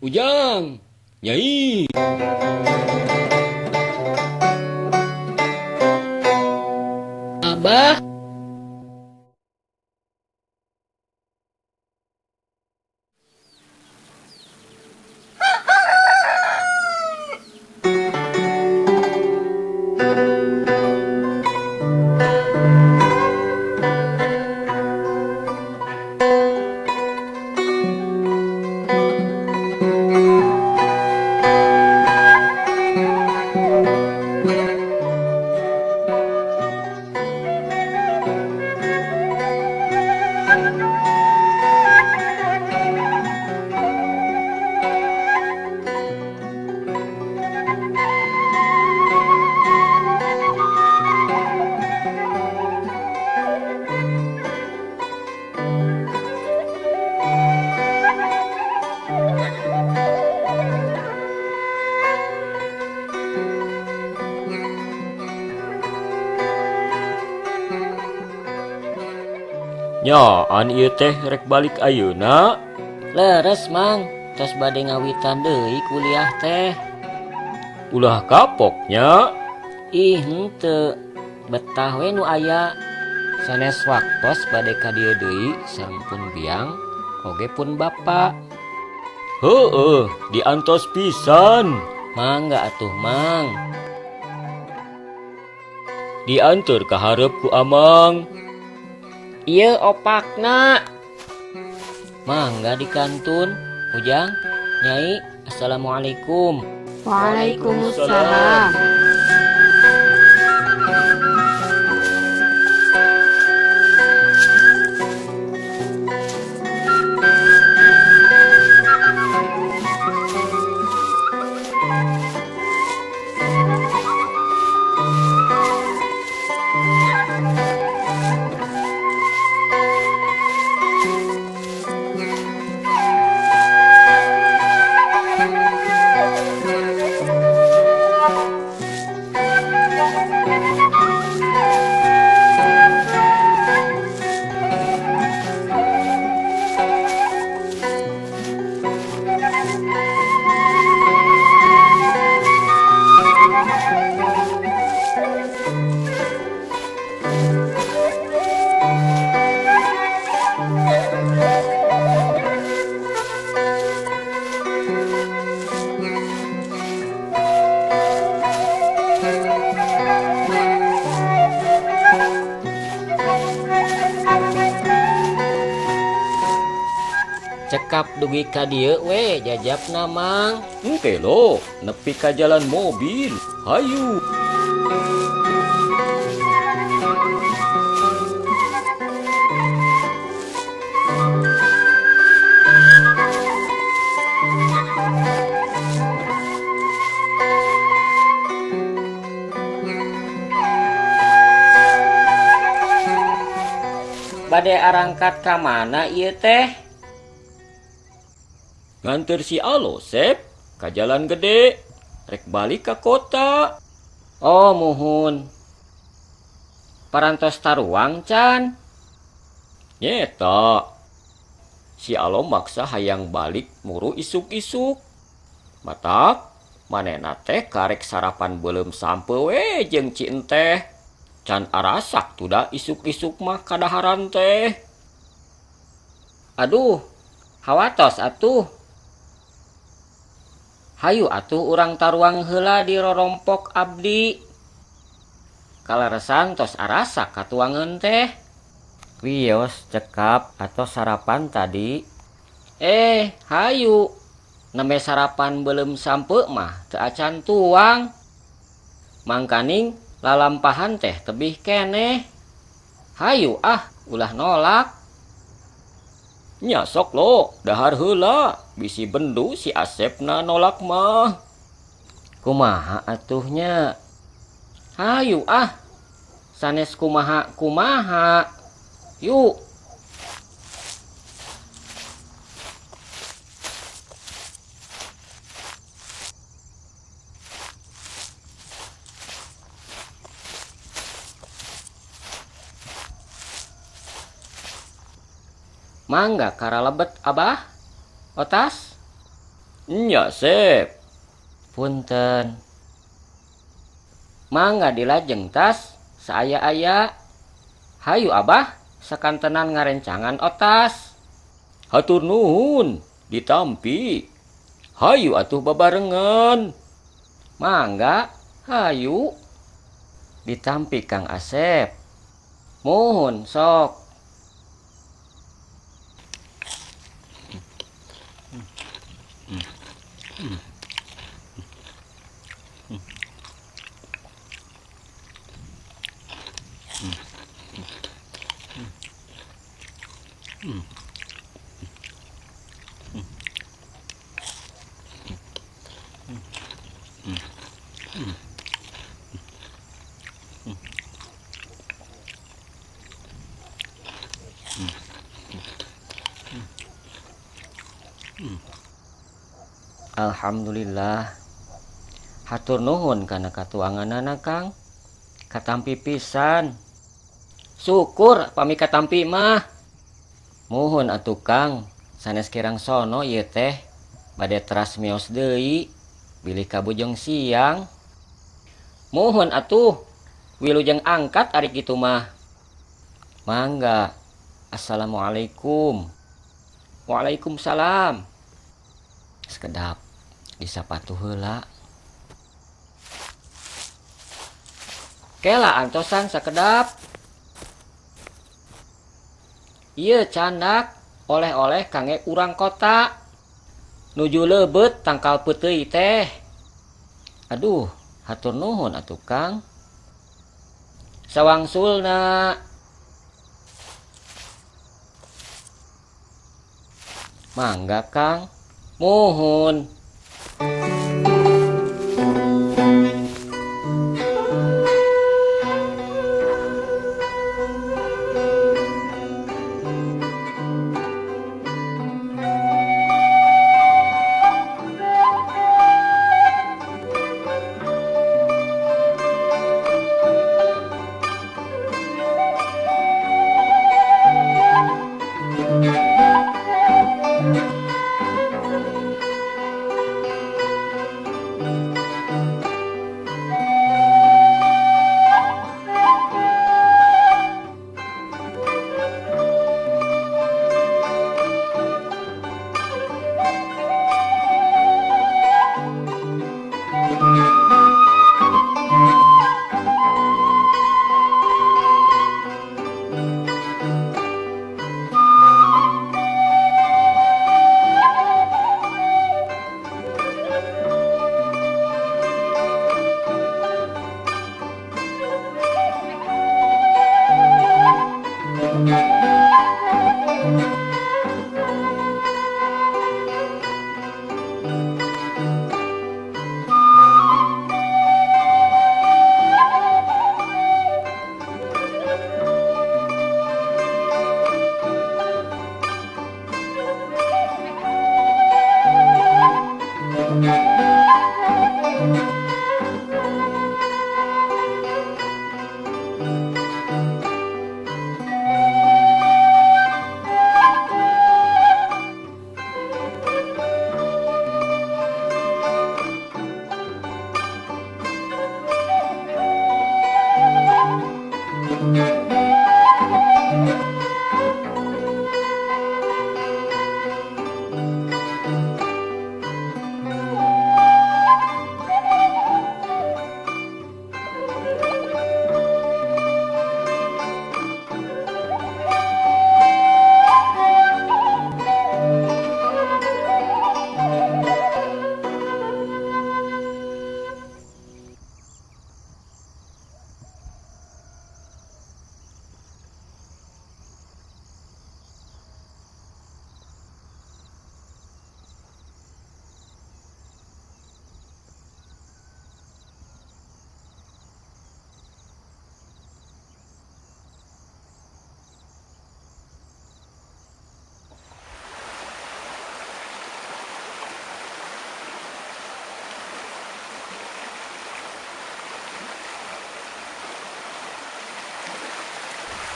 Ujang, Nyai. Abah, Nya, an ieu teh rek balik ayeuna. leres mang, tos bade ngawitan deui kuliah teh. Ulah kapoknya. Ih henteu, betah we nu aya. Sanes waktos bade ka dieu deui sareng pun biang, oge pun bapa. Heueuh, diantos pisan. Mangga atuh mang. Diantar ka hareup ku Amang. Ieu opakna. Mangga dikantun. Ujang, Nyai, assalamualaikum. Waalaikumsalam. Cekap dugi ka dieu we jajabna mang. Henteu lo, nepi ka jalan mobil. Hayu. Bade arangkat ka mana ieu teh? Nganter si Alosep ka jalan gede. Rek balik ka kota. Oh muhun. Parantos taruang can. Nyeta. Si Alo maksa hayang balik muru isuk-isuk. Matak, manehna teh karek sarapan belum sampe we jeung ci enteh. Can arasak tuda isuk-isuk mah kadaharan teh. Aduh, hawatos atuh. Hayu atuh urang taruang heula di rorompok abdi. Kaleresan tos arasak katuangeun teh. Wios cekap atau sarapan tadi. Hayu. Nembe sarapan belum sampe mah teu acan tuang. Mangkaning lalampahan teh tebih keneh. Hayu ulah nolak. Nya sok lo, dahar heula. Bisi bendu si Asepna nolak mah. Kumaha atuhnya? Hayu sanes kumaha. Yuk. Mangga kara lebet abah. Otas. Nya, Sep. Punten. Mangga dilajeng tas, saaya-aya. Hayu Abah, sakantenan ngarencangan otas. Hatur nuhun, ditampi. Hayu atuh babarengan. Mangga, hayu. Ditampi Kang Asep. Mohon sok. Alhamdulillah. Hatur nuhun kana katuanganana Kang. Katampi pisan. Syukur pami katampi mah. Muhun atuh Kang, sanes kirang sono ieu teh bade teras mios deui bilih kabujeng siang. Muhun atuh wilujeng angkat ari kitu mah. Mangga. Assalamualaikum. Waalaikumsalam. Sekedap disapatu heula. Kela antosan sakedap. Ieu candak oleh-oleh kangge urang kota. Nuju leubet tangkal peuteuy teh. Aduh, hatur nuhun atuh Kang. Sawangsulna. Mangga Kang. Muhun.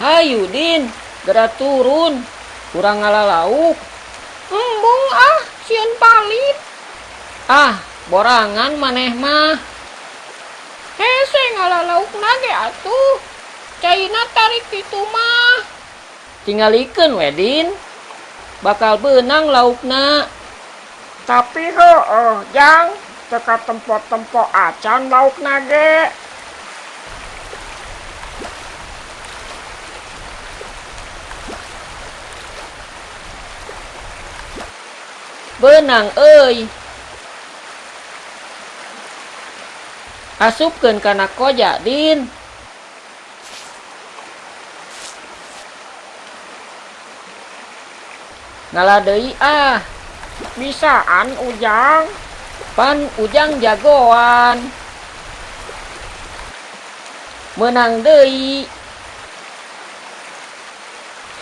Hayu Din, gera turun. Kurang ngalah lauk. Embung ah, sieun palit. Ah, borangan maneh mah. Hese ngala laukna ge atuh. Caina tarik kitu mah. Tingalikeun wedin. Bakal beunang laukna. Tapi heueuh jang teka tempo-tempo acan laukna ge. Beunang euy. Asupkeun kana koja, Din. Ngalah deui ah. Bisaan Ujang. Pan Ujang jagoan. Menang deui.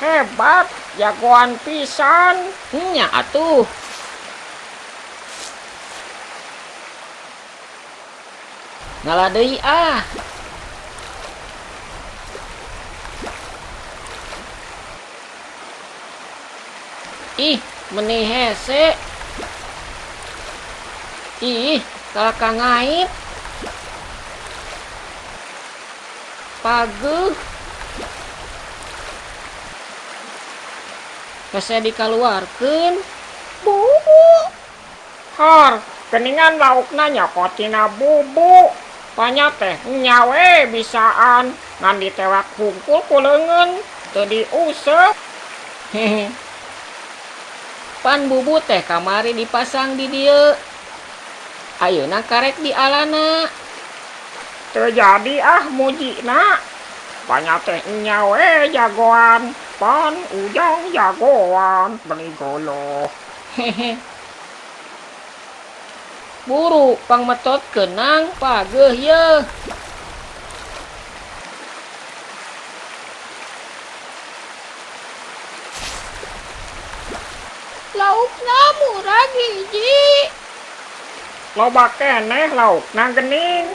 Hebat, jagoan pisan. Nya atuh. Ngalah deui ah. Ih, menih hese. Ih, kalaka ngaib. Pageuh. Hese dikaluarkeun. Bubu. Har, geningan laukna nyokot tina bubu. Panya teh nyawe bisaan ngan ditewak hungkul ku leungeun teu diuseup. Hehe. Pan bubu teh kamari dipasang di dieu. Ayeuna karek di alana. Teu jadi ah mujina. Panya teh nyawe jagoan. Pan Ujang jagoan. Beli golo. Hehe. Buru pangmetot keunang pageuh yeuh. Laukna murah hiji. Loba keneh laukna geuning.